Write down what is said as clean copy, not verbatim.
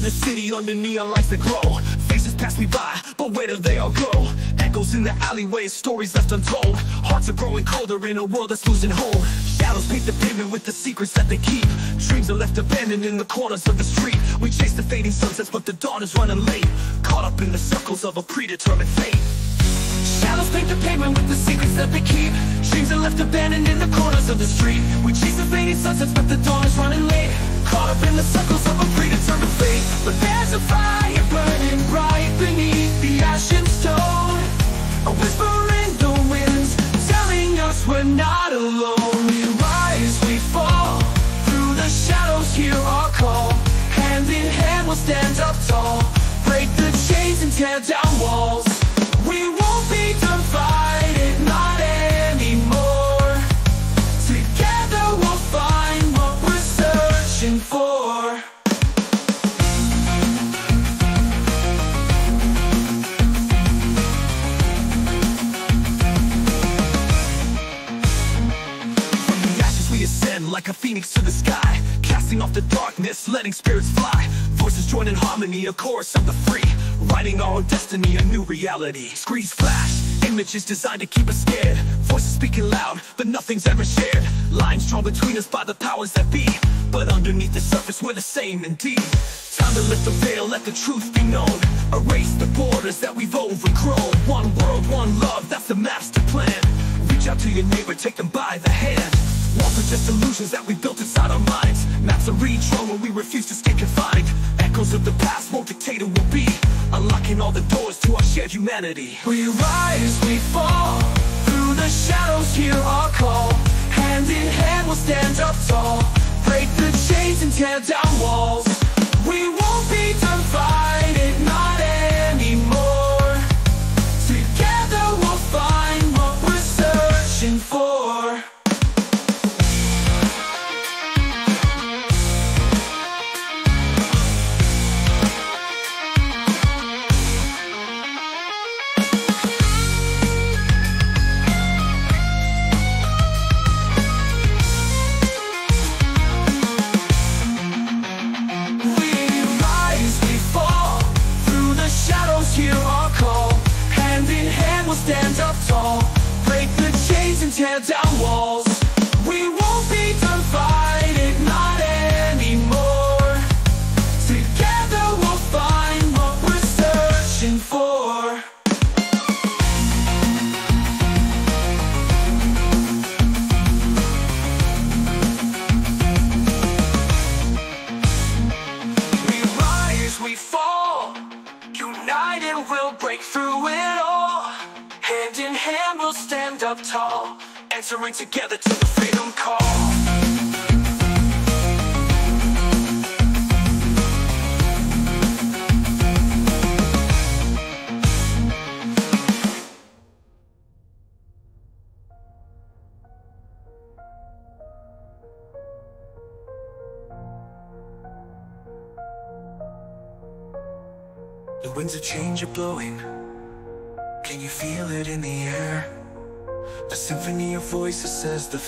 the city under neon lights that glow. Faces pass me by, but where do they all go? Echoes in the alleyways, stories left untold. Hearts are growing colder in a world that's losing hope. Shadows paint the pavement with the secrets that they keep. Dreams are left abandoned in the corners of the street. We chase the fading sunsets, but the dawn is running late. Caught up in the circles of a predetermined fate. Shadows paint the pavement with the secrets that they keep. Dreams are left abandoned in the corners of the street. We chase the fading sunsets, but the dawn is running late. Caught up in the circles of a predetermined fate. But there's a fire burning bright beneath the ashen stone. A whisper in the winds, telling us we're not alone. We rise, we fall, through the shadows hear our call. Hand in hand we'll stand up tall, break the chains and tear down walls. We won't be done fighting, not anymore. Together we'll find what we're searching for. From the ashes we ascend like a phoenix to the sky, casting off the darkness, letting spirits fly. Voices join in harmony, a chorus of the free, writing our own destiny, a new reality. Screens flash, images designed to keep us scared. Voices speaking loud, but nothing's ever shared. Lines drawn between us by the powers that be, but underneath the surface we're the same indeed. Time to lift the veil, let the truth be known. Erase the borders that we've overgrown. One world, one love, that's the master plan. Reach out to your neighbor, take them by the hand. Walls are just illusions that we built inside our minds. Maps are redrawn when we refuse to stay confined. Echoes of the past won't dictate who we'll be, unlocking all the doors to our shared humanity. We rise, we fall, through the shadows hear our call. Hand in hand we'll stand up tall, break the chains and tear down walls. We won't be done fighting, not anymore. Together we'll find what we're searching for. Hear our call, hand in hand we'll stand up tall, break the chains and tear down walls. We won't be done fighting, not anymore. Together we'll find what we're searching for. We rise, we fall, united we'll break through it all. Hand in hand we'll stand up tall, answering together to the freedom call. The winds of change are blowing. Can you feel it in the air? The symphony of voices says the